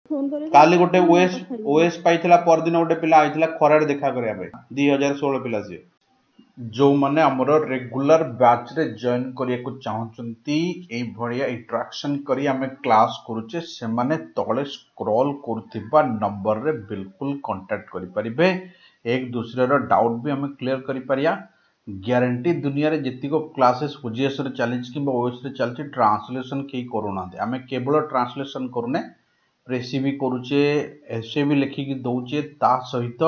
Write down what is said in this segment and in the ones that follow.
Phone करे काली गोटे OS OS पाइथिला पर दिन गोटे पिला आइथिला खरारे देखा करिया पे 2016 पिला से जो माने हमर रेगुलर बैच रे जॉइन करिया को चाहचंती ए भड़िया इंटरेक्शन करी हमें क्लास करूचे से माने तळे स्क्रॉल करथिबा नंबर रे बिल्कुल कांटेक्ट करि परिबे एक दूसरे रो डाउट भी हमें क्लियर करि परिया ग्यारंटी दुनिया रे जतिको क्लासेस ओजीएस रे चैलेंज कि ओएस रे चलछि ट्रांसलेशन के करूना हमें केवल ट्रांसलेशन करूने रेसिपी करूचे ऐसे भी लिखिकी दौचे ता सहित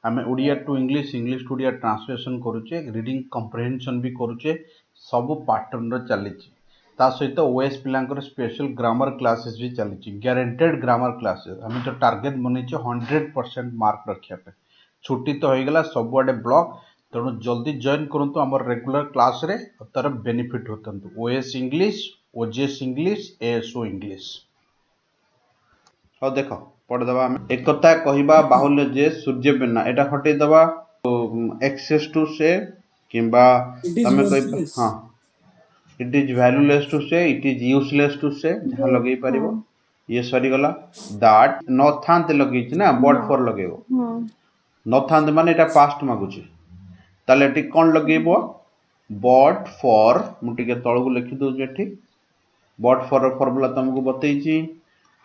आम Odia to English English to Odia translation करूचे रीडिंग कंप्रेहेंशन भी करूचे सब पैटर्न रो चली ता सहित ओएस पिलांकर स्पेशल ग्रामर क्लासेस भी चली ग्यारंटेड ग्रामर क्लासेस आम तो टार्गेट बनेचे 100% मार्क रखा पे छुट्टी तो हो गला सबुआडे ब्लॉक तेणु जल्दी जॉइन करूँ आम रेगुलर क्लास रे तार बेनिफिट होता OAS English OJS English ASO English हाँ देख पढ़ीदबा एकता कहवा बाहुल्य जे सूर्य बिना एटा हटे दबा एक्सेस टू से किंबा तमे कह हाँ इट इज वैल्यूलेस टू से इट इज यूजलेस टू से जहाँ लगे पारिबो ये सरी गला दैट न थांते लगे ना बट फॉर लगेबो न थांते माने एटा पास्ट मागुची ताले एटी कोन लगेबो बट फॉर मुटिके तळगु लिखि दउ जेठी बट फॉर फॉर्मूला तुमको बतैची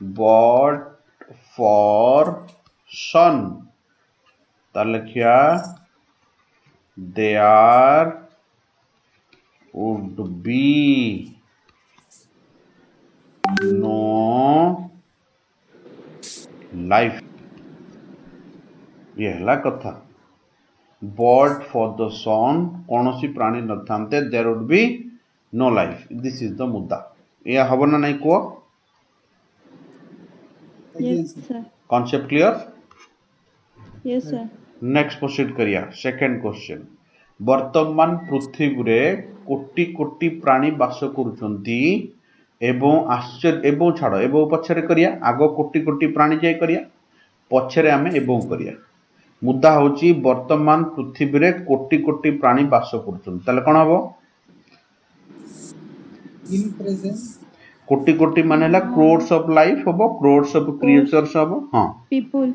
बट फॉर सन तालखिया there would be no life ये हला कथा बट फॉर द सन कौन सी प्राणी न थांते there would be no life this is the मुद्दा ये हब ना नहीं को concept clear yes sir next proceed करिया सेकंड क्वेश्चन वर्तमान पृथ्वी रे कोटि कोटि प्राणी वास करुचंती एवं आश्चर्य एवं छाड़ एवं पछरे करिया आगो कोटि कोटि प्राणी जाय करिया पछरे आमे एवं करिया मुद्दा होची वर्तमान पृथ्वी रे कोटि कोटि प्राणी वास करुचंती ताले कोन हबो इन प्रेजेंट कोटि कोटि माने ला क्रोड्स ऑफ लाइफ हबो क्रोड्स ऑफ क्रिएचर्स हबो हां पीपल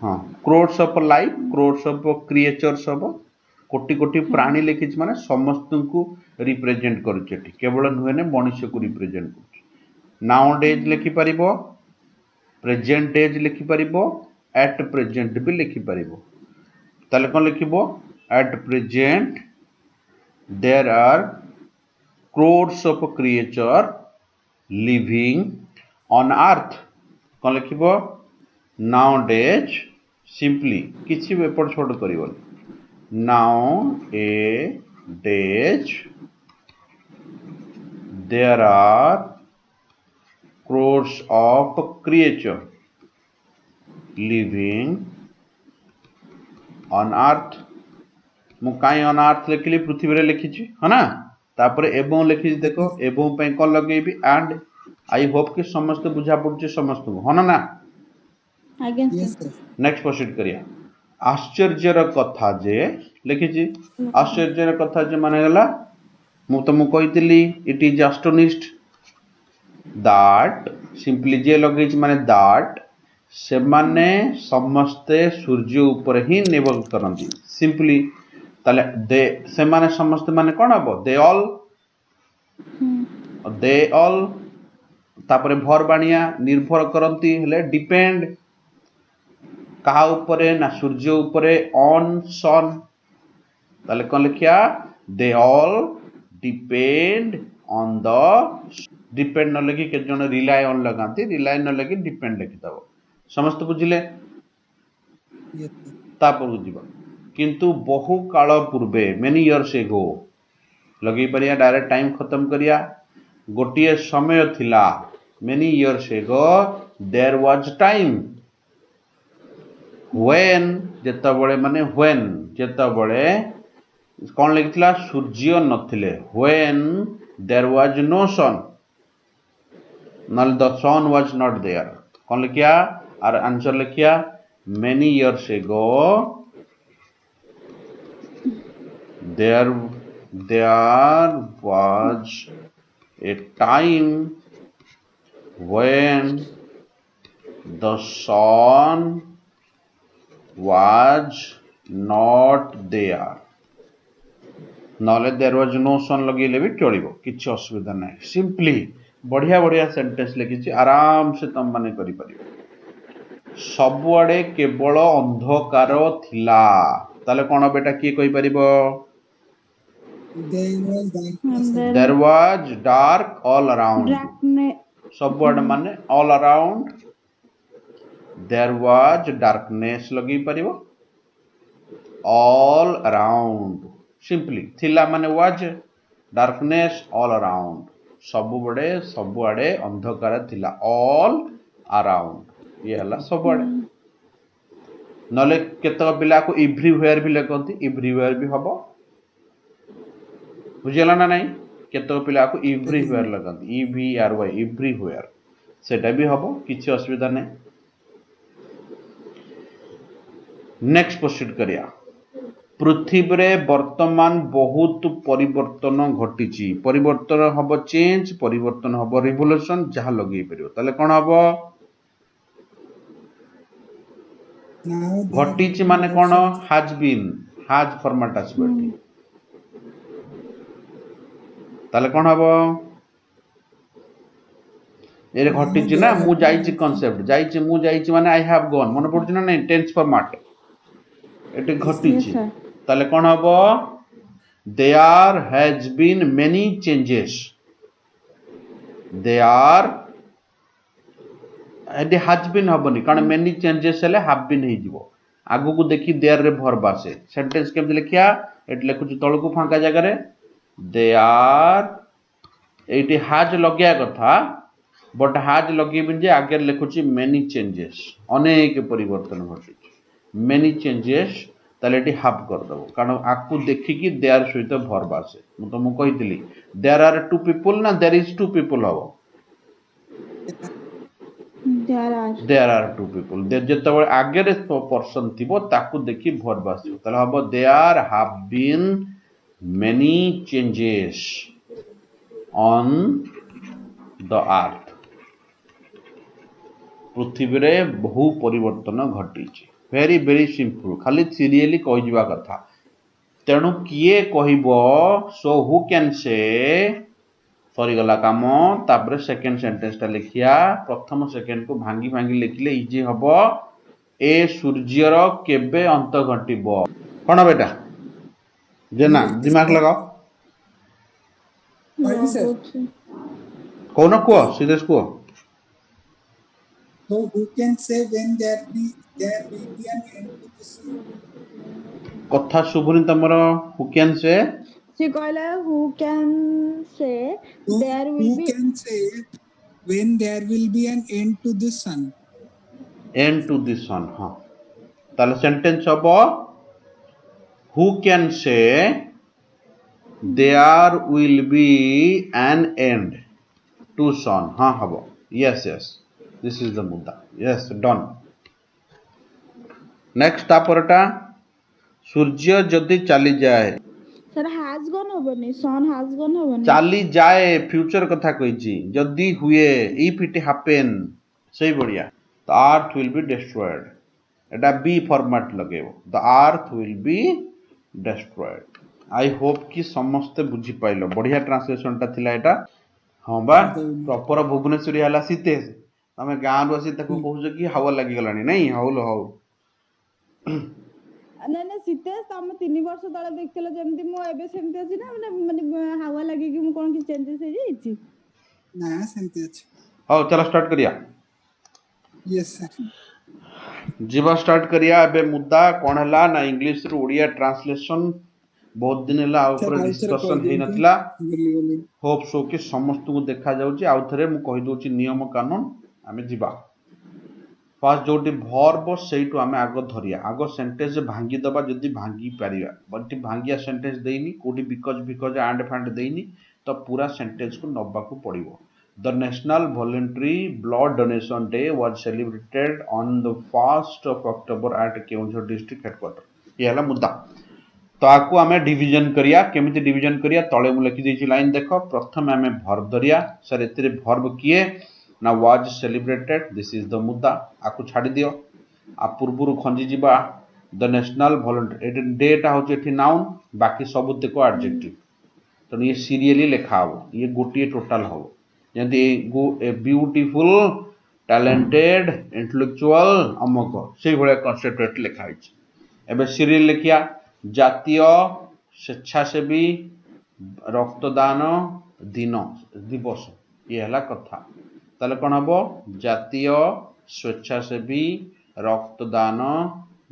हाँ crores of life crores of creatures हबो कोटि कोटि प्राणी लिखि माने समस्त को रिप्रेजेंट करूचे केवल नुहे ने मनुष्य को रिप्रेजेंट कर नाउ डेज लिखि परिबो प्रेजेंट डेज लिखि परिबो एट प्रेजेंट भी लिखि परिबो ताले कोन लिखिबो at present there are crores of creature living on earth कौन लिखिबो nowadays simply किसी भी एपट छोड़ करिबो nowadays there are crores of creature living on earth मु काई on earth लिखली पृथ्वी रे लिखिछि है ना तापर एवं लिखि देखो एवं पे कौन लगेबी एंड आई होप कि समस्त बुझा पड़ुचे समस्त को हना ना नेक्स्ट प्रोसीड करिया आश्चर्यर कथा जे लिखिछि आश्चर्यर कथा जे माने गला मु तुमको कहितली it is astonished that simply जे लगे माने दैट से माने समस्ते सूर्य ऊपर ही निर्भर करंती सिंपली ताले दे से माने समस्त माने कोन हबो दे ऑल तापरे भर बाणिया निर्भर करंती हेले डिपेंड कहा ऊपरे ना सूर्य ऊपरे ऑन सन ताले कोन लिखिया they all depend on the depend न लगी के जन रिलाय ऑन लगांती रिलाय न लगी डिपेंड लिखि दबो समस्त बुझिले तापर बुझिबो किंतु बहु काल पूर्वे मेनी इयर्स एगो लगे परिया डायरेक्ट टाइम खत्म करिया गोटिए समय थिला many years ago there was time when जेतबळे माने व्हेन जेतबळे कोन लिखितला सूर्य नथिले when there was no sun नल the sun was not there कोन लिखिया और आंसर लिखिया many years ago there was a time when The son was not there. नॉले देयर वाज नो सन लगेले भी चलिबो किछि असुविधा नै सिंपली बढ़िया बढ़िया सेंटेंस लिखिछि आराम से तुम माने करि परिबो सबुआडे केवल अंधकार थिला ताले कोन बेटा की कहि परिबो there was dark all around सबुआडे माने all around there was darkness लगी परिबो ऑल अराउंड सिंपली थिला माने वाज डार्कनेस ऑल अराउंड सबुआडे अंधकार थिला ऑल अराउंड ये हला सबुआडे नले केतक पिला को एवरीवेयर भी लिखती एवरीवेयर भी हबो बुझिला ना नहीं केतक पिला को एवरीवेयर लगती EVRY एवरीवेयर सेटा भी हबो किछि असुविधा नै नेक्स्ट प्रोसीड करिया पृथ्वी रे वर्तमान बहुत परिवर्तन घटी परिवर्तन हबो चेंज परिवर्तन हबो रिवोल्यूशन जहा लगे परियो ताले कोन हबो घटी माने कोन हैज बीन हैज फॉर्मेट आसबो ताले कोन हबो एरे घटी ना मु जाईची कांसेप्ट जाईची मु जाईची माने आई हैव गॉन मन पड़छ ना नहीं टेंस फॉर्मेट एटे घटी ताले कोन हबो there has been many changes there एटे हैज बीन हबनी कारण मेनी चेंजेस हेले हैव बीन हे जिवो आगु को देखि देयर रे भरबा से सेंटेंस केम लिखिया एटे लिखुची तळ को फांका जगह रे देयर एटे हैज लगिया कथा बट हैज लगिबिन जे आगे लिखुची मेनी चेंजेस अनेक परिवर्तन घटी मेनी चेंजेस ताले एटी हाफ कर दबो कारण आकु देखिकी देयर सहित भरबा से मु तुमको कहितली देयर आर टू पीपल ना देयर इज टू पीपल हबो देयर आर टू पीपल दे जेतबे आगे रे पर्सन थिबो ताकु देखि भरबा से ताले हबो there have been many changes on the earth पृथ्वी रे बहु परिवर्तन घटी वेरी वेरी सिंपल खाली सीरियली कहि जिवा कथा तेणु किए कहिबो सो हु कैन से सरी गला काम तापर सेकंड सेंटेंस ता लिखिया प्रथम सेकंड को भांगी भांगी लिखले इजी हबो ए सूर्यर केबे अंत घटिबो कोन बेटा जेना दिमाग लगाओ कोन को सीरियस को So who can say when there will be an end to this? कथा सुबुनी तमरो हु कैन से she कहला who can say there will Who be can say when there will be an end to the sun? End to the sun हां ताले sentence हबो who can say there will be an end to sun हां हबो yes yes this is the मुद्दा yes done next तापरटा सूर्य जदी चली जाए sir has gone होबनी son has gone होबनी चली जाए फ्यूचर कथा कहिची जदी हुए इफ इट हैपन सही बढ़िया the earth will be destroyed एटा बी फॉर्मेट लगेबो the earth will be destroyed I hope कि समस्त बुझी पाइलो बढ़िया ट्रांसलेशन ता थिला एटा हां बा प्रॉपर भुवनेश्वरी हला सीते तमे गां रो आसी तको कहू कि हवा लागि गलानी नहीं हौल हौ ना ना सीते तम 3 वर्ष तळे देखतेला जेमति मो एबे सेमति अछि ना माने हवा लागि कि मो कोन कि चेंजेस हे जाईछि ना सेमती अछि हौ चलो स्टार्ट करिया यस सर जीवा स्टार्ट करिया एबे मुद्दा कोन हला ना इंग्लिश रो ओडिया ट्रांसलेशन बहुत दिन हला ऊपर डिस्कशन हे नथला होप सो कि समस्त को देखा जाउची आउ थरे मु कहि दोची नियम कानून आमे जीवा फर्स्ट जोटी वर्ब सेइटु आमे आगो धरिया आगो सेंटेंस भांगी दबा जदी भांगी पारिया बंटी भांगिया सेंटेंस देइनी कोडी बिकॉज एंड फैंड देइनी तो पूरा सेंटेंस को नबा को पड़िबो the national voluntary blood donation day was celebrated on the 1st of October at Keonjhar district headquarter ये हला मुद्दा तो आकु आमे डिवीजन करिया केमिति डिवीजन करिया तळे मु लिखि देछि लाइन देखो प्रथम आमे वर्ब धरिया सर एतिरे वर्ब किए ना was celebrated this is the मुद्दा आकु छाड़ी दियो आ पूर्वरु खंजी जिबा द नेशनल वॉलंटियर डेटा हूँ एठी नाउन बाकी सब देखो एडजेक्टिव तेणु ये सीरियली लिखा हो ये गोटे टोटाल हम जमी ए ब्यूटीफुल टैलेंटेड इंटेलेक्चुअल अमक से भाया कनसेप्ट लिखाई एवं सीरियल लिखिया जातीय स्वेच्छासेवी रक्तदान दिन दिवस ये है कथा ताले कौन हम जातीय स्वेच्छासेवी रक्तदान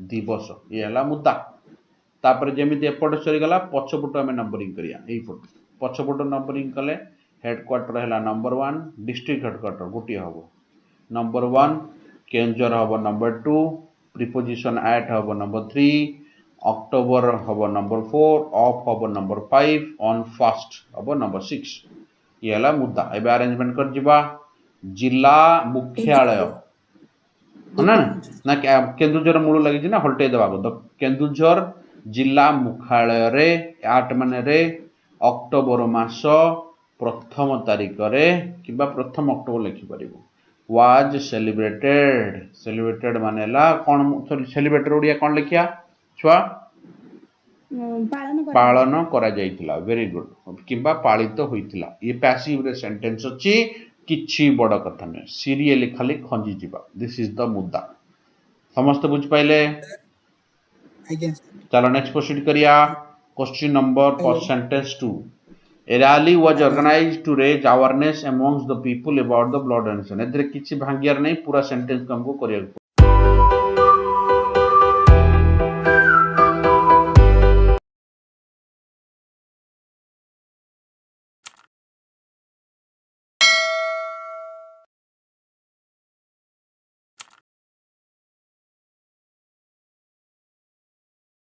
दिवस ये है मुद्दा तापर जमी एपट सरीगला पछपट आम नंबरिंग करिया पछपट नंबरिंग कले हेडक्वार्टर है नंबर 1 डिस्ट्रिक्ट हेडक्वार्टर गोटे हम नंबर 1 केंजर हम नंबर 2 प्रिपोजिशन एट हम नंबर 3 अक्टोबर हम नंबर 4 ऑफ हम नंबर 5 ऑन फर्स्ट हम नंबर 6 ये है मुद्दा एवं अरेंजमेंट कर जिबा जिला मुख्यालय ना ना केन्दुझर मूल लगी ना हल्टे देवा केन्दुझर जिला मुख्यालय रे 8 रे अक्टोबर मास प्रथम तारिख रे किबा प्रथम अक्टोबर लिखि परिबो वाज सेलिब्रेटेड मानेला कोन सेलिब्रेटेड ओडिया कोन लिखिया छुआ पालन करा जाइथिला वेरी गुड किबा पालित होइथिला ये पैसिव रे सेंटेंस अछि किछि बड़ कथा नै सीरियली खाली खंजी जिबा दिस इज द मुद्दा समस्त बुझ पाइले चलो नेक्स्ट प्रोसीड करिया question number for sentence 2 A rally was organized to raise awareness amongst the people about the blood donation एदरे किछि भांगियार नै पूरा सेंटेंस को हमको करिया